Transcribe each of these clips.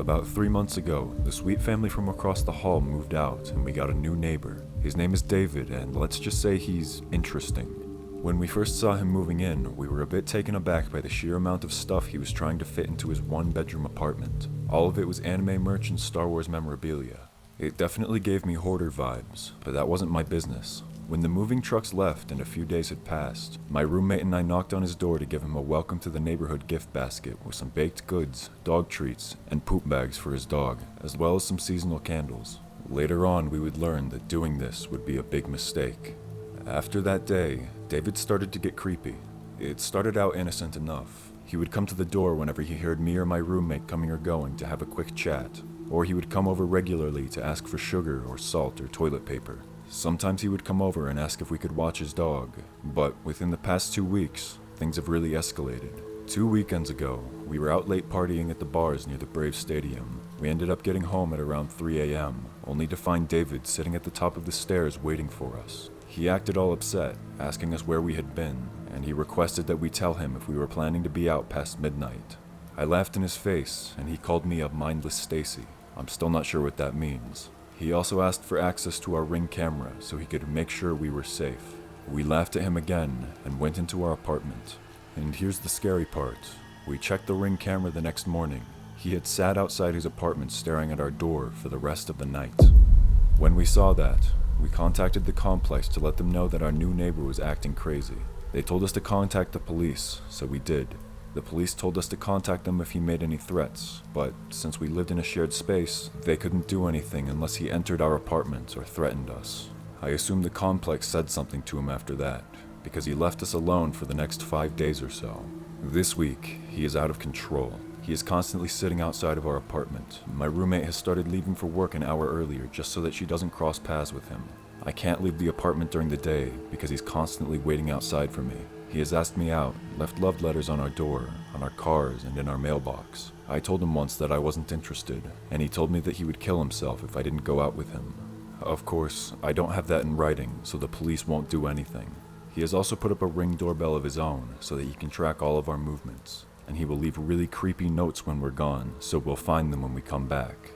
About 3 months ago, the sweet family from across the hall moved out and we got a new neighbor. His name is David, and let's just say he's interesting. When we first saw him moving in, we were a bit taken aback by the sheer amount of stuff he was trying to fit into his one-bedroom apartment. All of it was anime merch and Star Wars memorabilia. It definitely gave me hoarder vibes, but that wasn't my business. When the moving trucks left and a few days had passed, my roommate and I knocked on his door to give him a welcome to the neighborhood gift basket with some baked goods, dog treats, and poop bags for his dog, as well as some seasonal candles. Later on, we would learn that doing this would be a big mistake. After that day, David started to get creepy. It started out innocent enough. He would come to the door whenever he heard me or my roommate coming or going to have a quick chat, or he would come over regularly to ask for sugar or salt or toilet paper. Sometimes he would come over and ask if we could watch his dog, but within the past 2 weeks, things have really escalated. 2 weekends ago, we were out late partying at the bars near the Braves Stadium. We ended up getting home at around 3 a.m., only to find David sitting at the top of the stairs waiting for us. He acted all upset, asking us where we had been, and he requested that we tell him if we were planning to be out past midnight. I laughed in his face, and he called me a mindless Stacy. I'm still not sure what that means. He also asked for access to our Ring camera so he could make sure we were safe. We laughed at him again and went into our apartment. And here's the scary part. We checked the Ring camera the next morning. He had sat outside his apartment staring at our door for the rest of the night. When we saw that, we contacted the complex to let them know that our new neighbor was acting crazy. They told us to contact the police, so we did. The police told us to contact them if he made any threats, but since we lived in a shared space, they couldn't do anything unless he entered our apartment or threatened us. I assume the complex said something to him after that, because he left us alone for the next 5 days or so. This week, he is out of control. He is constantly sitting outside of our apartment. My roommate has started leaving for work an hour earlier just so that she doesn't cross paths with him. I can't leave the apartment during the day because he's constantly waiting outside for me. He has asked me out, left love letters on our door, on our cars, and in our mailbox. I told him once that I wasn't interested, and he told me that he would kill himself if I didn't go out with him. Of course, I don't have that in writing, so the police won't do anything. He has also put up a Ring doorbell of his own so that he can track all of our movements, and he will leave really creepy notes when we're gone, so we'll find them when we come back.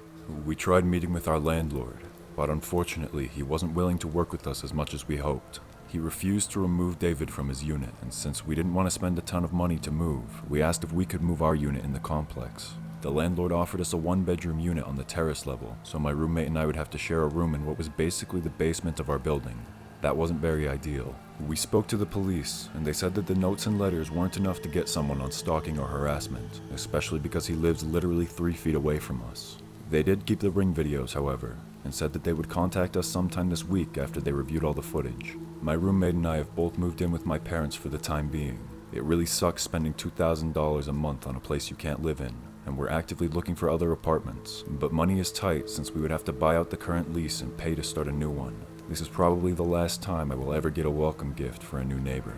We tried meeting with our landlord, but unfortunately he wasn't willing to work with us as much as we hoped. He refused to remove David from his unit, and since we didn't want to spend a ton of money to move, we asked if we could move our unit in the complex. The landlord offered us a 1-bedroom unit on the terrace level, so my roommate and I would have to share a room in what was basically the basement of our building. That wasn't very ideal. We spoke to the police, and they said that the notes and letters weren't enough to get someone on stalking or harassment, especially because he lives literally 3 feet away from us. They did keep the Ring videos, however, and said that they would contact us sometime this week after they reviewed all the footage. My roommate and I have both moved in with my parents for the time being. It really sucks spending $2,000 a month on a place you can't live in, and we're actively looking for other apartments, but money is tight since we would have to buy out the current lease and pay to start a new one. This is probably the last time I will ever get a welcome gift for a new neighbor.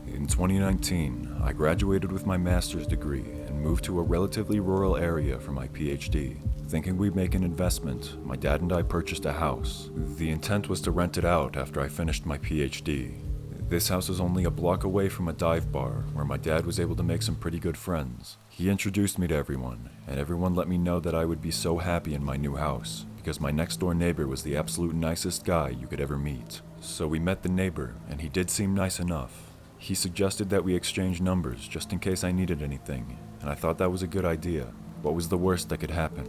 In 2019, I graduated with my master's degree and moved to a relatively rural area for my PhD. Thinking we'd make an investment, my dad and I purchased a house. The intent was to rent it out after I finished my PhD. This house is only a block away from a dive bar where my dad was able to make some pretty good friends. He introduced me to everyone, and everyone let me know that I would be so happy in my new house because my next door neighbor was the absolute nicest guy you could ever meet. So we met the neighbor, and he did seem nice enough. He suggested that we exchange numbers just in case I needed anything, and I thought that was a good idea. What was the worst that could happen?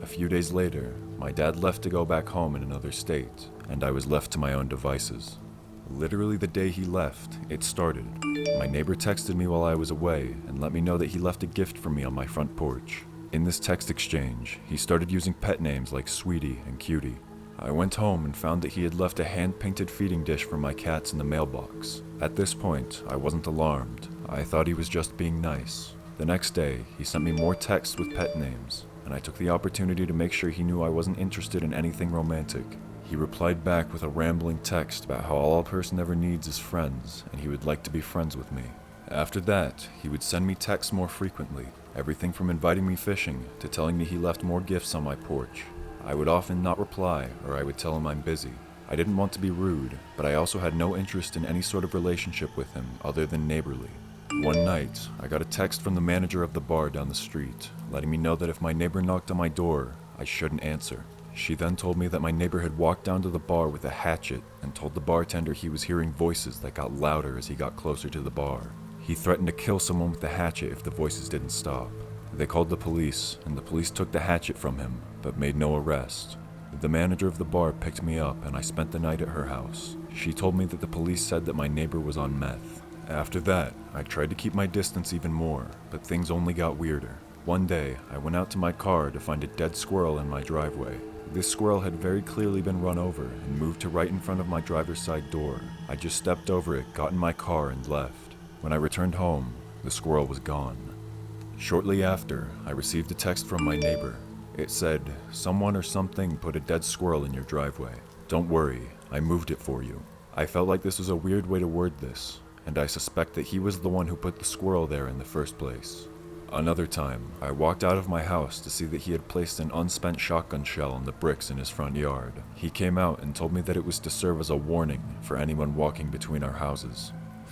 A few days later, my dad left to go back home in another state, and I was left to my own devices. Literally the day he left, it started. My neighbor texted me while I was away and let me know that he left a gift for me on my front porch. In this text exchange, he started using pet names like Sweetie and Cutie. I went home and found that he had left a hand-painted feeding dish for my cats in the mailbox. At this point, I wasn't alarmed. I thought he was just being nice. The next day, he sent me more texts with pet names, and I took the opportunity to make sure he knew I wasn't interested in anything romantic. He replied back with a rambling text about how all a person ever needs is friends, and he would like to be friends with me. After that, he would send me texts more frequently, everything from inviting me fishing to telling me he left more gifts on my porch. I would often not reply, or I would tell him I'm busy. I didn't want to be rude, but I also had no interest in any sort of relationship with him other than neighborly. One night, I got a text from the manager of the bar down the street, letting me know that if my neighbor knocked on my door, I shouldn't answer. She then told me that my neighbor had walked down to the bar with a hatchet and told the bartender he was hearing voices that got louder as he got closer to the bar. He threatened to kill someone with the hatchet if the voices didn't stop. They called the police, and the police took the hatchet from him, but made no arrest. The manager of the bar picked me up and I spent the night at her house. She told me that the police said that my neighbor was on meth. After that, I tried to keep my distance even more, but things only got weirder. One day, I went out to my car to find a dead squirrel in my driveway. This squirrel had very clearly been run over and moved to right in front of my driver's side door. I just stepped over it, got in my car, and left. When I returned home, the squirrel was gone. Shortly after, I received a text from my neighbor. It said, "Someone or something put a dead squirrel in your driveway. Don't worry, I moved it for you." I felt like this was a weird way to word this, and I suspect that he was the one who put the squirrel there in the first place. Another time, I walked out of my house to see that he had placed an unspent shotgun shell on the bricks in his front yard. He came out and told me that it was to serve as a warning for anyone walking between our houses.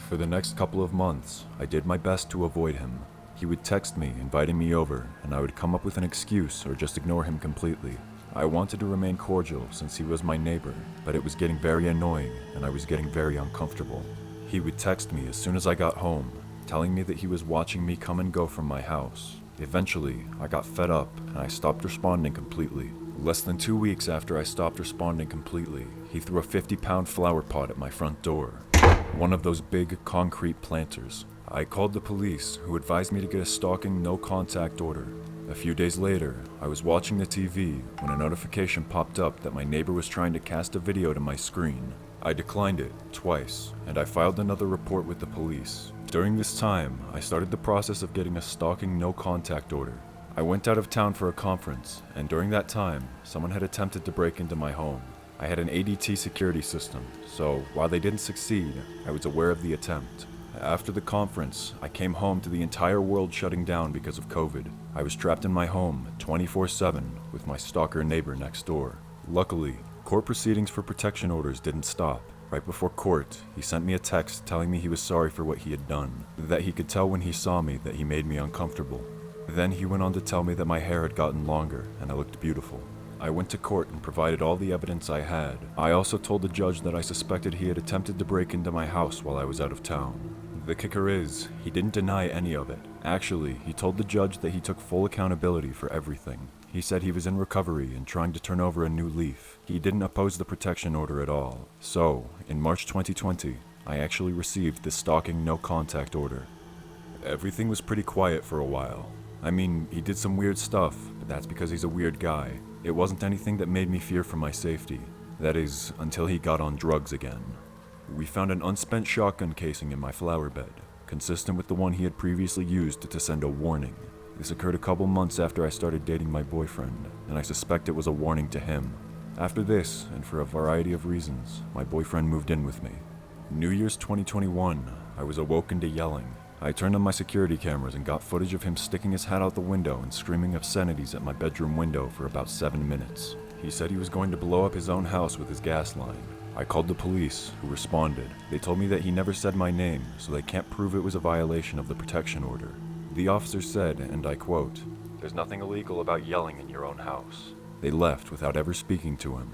For the next couple of months, I did my best to avoid him. He would text me, inviting me over, and I would come up with an excuse or just ignore him completely. I wanted to remain cordial since he was my neighbor, but it was getting very annoying and I was getting very uncomfortable. He would text me as soon as I got home, telling me that he was watching me come and go from my house. Eventually, I got fed up and I stopped responding completely. Less than 2 weeks after I stopped responding completely, he threw a 50-pound flower pot at my front door. One of those big concrete planters. I called the police, who advised me to get a stalking no-contact order. A few days later, I was watching the TV when a notification popped up that my neighbor was trying to cast a video to my screen. I declined it twice, and I filed another report with the police. During this time, I started the process of getting a stalking no-contact order. I went out of town for a conference, and during that time, someone had attempted to break into my home. I had an ADT security system, so while they didn't succeed, I was aware of the attempt. After the conference, I came home to the entire world shutting down because of COVID. I was trapped in my home 24/7 with my stalker neighbor next door. Luckily, court proceedings for protection orders didn't stop. Right before court, he sent me a text telling me he was sorry for what he had done, that he could tell when he saw me that he made me uncomfortable. Then he went on to tell me that my hair had gotten longer and I looked beautiful. I went to court and provided all the evidence I had. I also told the judge that I suspected he had attempted to break into my house while I was out of town. The kicker is, he didn't deny any of it. Actually, he told the judge that he took full accountability for everything. He said he was in recovery and trying to turn over a new leaf. He didn't oppose the protection order at all. So, in March 2020, I actually received the stalking no-contact order. Everything was pretty quiet for a while. I mean, he did some weird stuff, but that's because he's a weird guy. It wasn't anything that made me fear for my safety. That is, until he got on drugs again. We found an unspent shotgun casing in my flower bed, consistent with the one he had previously used to send a warning. This occurred a couple months after I started dating my boyfriend, and I suspect it was a warning to him. After this, and for a variety of reasons, my boyfriend moved in with me. New Year's 2021, I was awoken to yelling. I turned on my security cameras and got footage of him sticking his head out the window and screaming obscenities at my bedroom window for about 7 minutes. He said he was going to blow up his own house with his gas line. I called the police, who responded. They told me that he never said my name, so they can't prove it was a violation of the protection order. The officer said, and I quote, "There's nothing illegal about yelling in your own house." They left without ever speaking to him.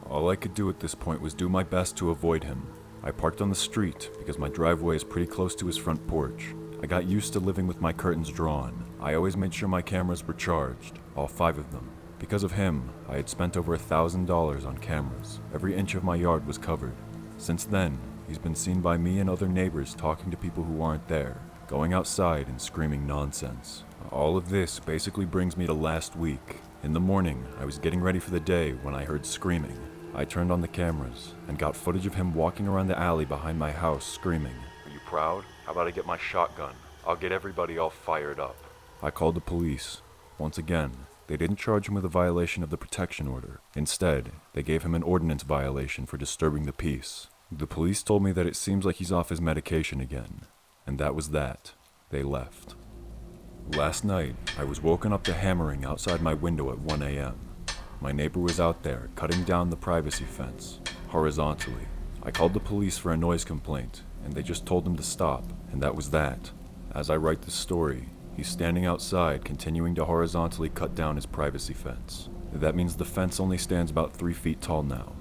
All I could do at this point was do my best to avoid him. I parked on the street because my driveway is pretty close to his front porch. I got used to living with my curtains drawn. I always made sure my cameras were charged, all 5 of them. Because of him, I had spent over $1,000 on cameras. Every inch of my yard was covered. Since then, he's been seen by me and other neighbors talking to people who aren't there, going outside and screaming nonsense. All of this basically brings me to last week. In the morning, I was getting ready for the day when I heard screaming. I turned on the cameras and got footage of him walking around the alley behind my house screaming, "Are you proud? How about I get my shotgun? I'll get everybody all fired up." I called the police. Once again, they didn't charge him with a violation of the protection order. Instead, they gave him an ordinance violation for disturbing the peace. The police told me that it seems like he's off his medication again. And that was that. They left. Last night, I was woken up to hammering outside my window at 1 a.m. my neighbor was out there cutting down the privacy fence, horizontally. I called the police for a noise complaint, and they just told him to stop, and that was that. As I write this story, he's standing outside continuing to horizontally cut down his privacy fence. That means the fence only stands about 3 feet tall now.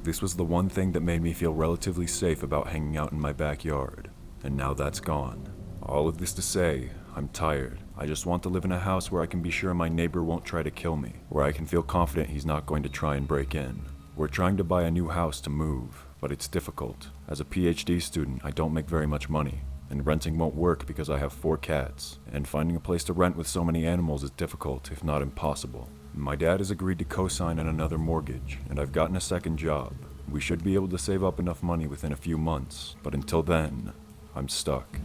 This was the one thing that made me feel relatively safe about hanging out in my backyard, and now that's gone. All of this to say, I'm tired. I just want to live in a house where I can be sure my neighbor won't try to kill me, where I can feel confident he's not going to try and break in. We're trying to buy a new house to move, but it's difficult. As a PhD student, I don't make very much money, and renting won't work because I have 4 cats, and finding a place to rent with so many animals is difficult, if not impossible. My dad has agreed to co-sign on another mortgage, and I've gotten a second job. We should be able to save up enough money within a few months, but until then, I'm stuck.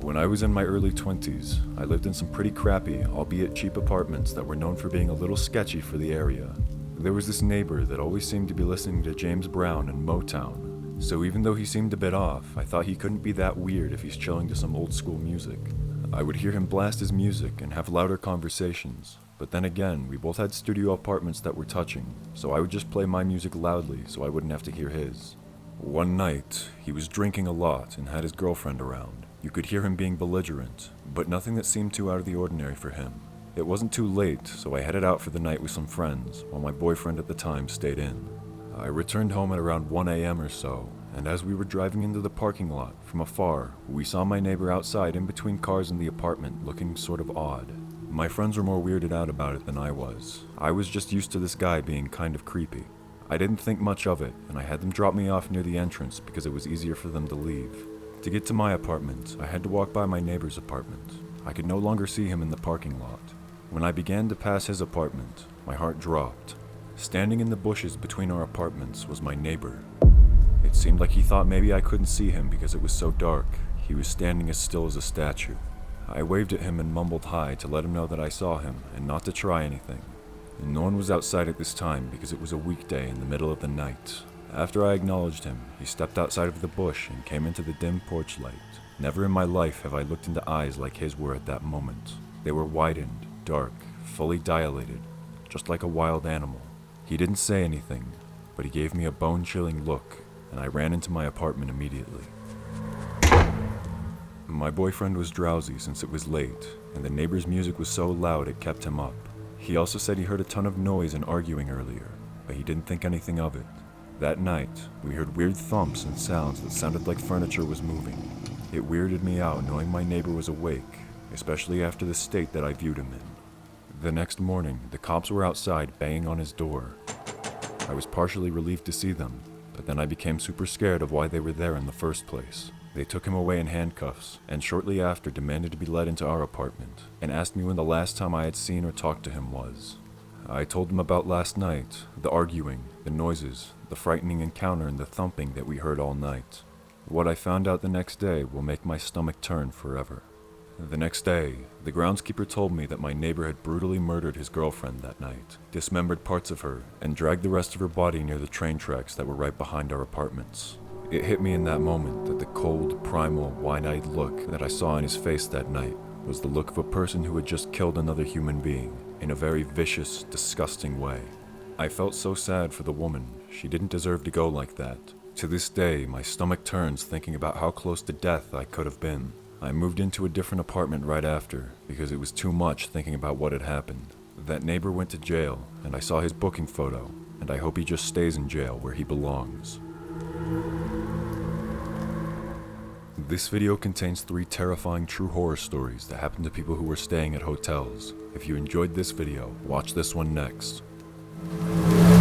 When I was in my early 20s, I lived in some pretty crappy, albeit cheap apartments that were known for being a little sketchy for the area. There was this neighbor that always seemed to be listening to James Brown and Motown, so even though he seemed a bit off, I thought he couldn't be that weird if he's chilling to some old school music. I would hear him blast his music and have louder conversations, but then again, we both had studio apartments that were touching, so I would just play my music loudly so I wouldn't have to hear his. One night, he was drinking a lot and had his girlfriend around. You could hear him being belligerent, but nothing that seemed too out of the ordinary for him. It wasn't too late, so I headed out for the night with some friends, while my boyfriend at the time stayed in. I returned home at around 1 a.m. or so, and as we were driving into the parking lot, from afar, we saw my neighbor outside in between cars in the apartment looking sort of odd. My friends were more weirded out about it than I was. I was just used to this guy being kind of creepy. I didn't think much of it, and I had them drop me off near the entrance because it was easier for them to leave. To get to my apartment, I had to walk by my neighbor's apartment. I could no longer see him in the parking lot. When I began to pass his apartment, my heart dropped. Standing in the bushes between our apartments was my neighbor. It seemed like he thought maybe I couldn't see him because it was so dark. He was standing as still as a statue. I waved at him and mumbled hi to let him know that I saw him and not to try anything. No one was outside at this time because it was a weekday in the middle of the night. After I acknowledged him, he stepped outside of the bush and came into the dim porch light. Never in my life have I looked into eyes like his were at that moment. They were widened, dark, fully dilated, just like a wild animal. He didn't say anything, but he gave me a bone-chilling look, and I ran into my apartment immediately. My boyfriend was drowsy since it was late, and the neighbor's music was so loud it kept him up. He also said he heard a ton of noise and arguing earlier, but he didn't think anything of it. That night, we heard weird thumps and sounds that sounded like furniture was moving. It weirded me out knowing my neighbor was awake, especially after the state that I viewed him in. The next morning, the cops were outside banging on his door. I was partially relieved to see them, but then I became super scared of why they were there in the first place. They took him away in handcuffs, and shortly after demanded to be let into our apartment, and asked me when the last time I had seen or talked to him was. I told them about last night, the arguing, the noises, the frightening encounter and the thumping that we heard all night. What I found out the next day will make my stomach turn forever. The next day, the groundskeeper told me that my neighbor had brutally murdered his girlfriend that night, dismembered parts of her, and dragged the rest of her body near the train tracks that were right behind our apartments. It hit me in that moment that the cold, primal, wide-eyed look that I saw on his face that night was the look of a person who had just killed another human being in a very vicious, disgusting way. I felt so sad for the woman. She didn't deserve to go like that. To this day, my stomach turns thinking about how close to death I could have been. I moved into a different apartment right after because it was too much thinking about what had happened. That neighbor went to jail, and I saw his booking photo, and I hope he just stays in jail where he belongs. This video contains 3 terrifying true horror stories that happened to people who were staying at hotels. If you enjoyed this video, watch this one next.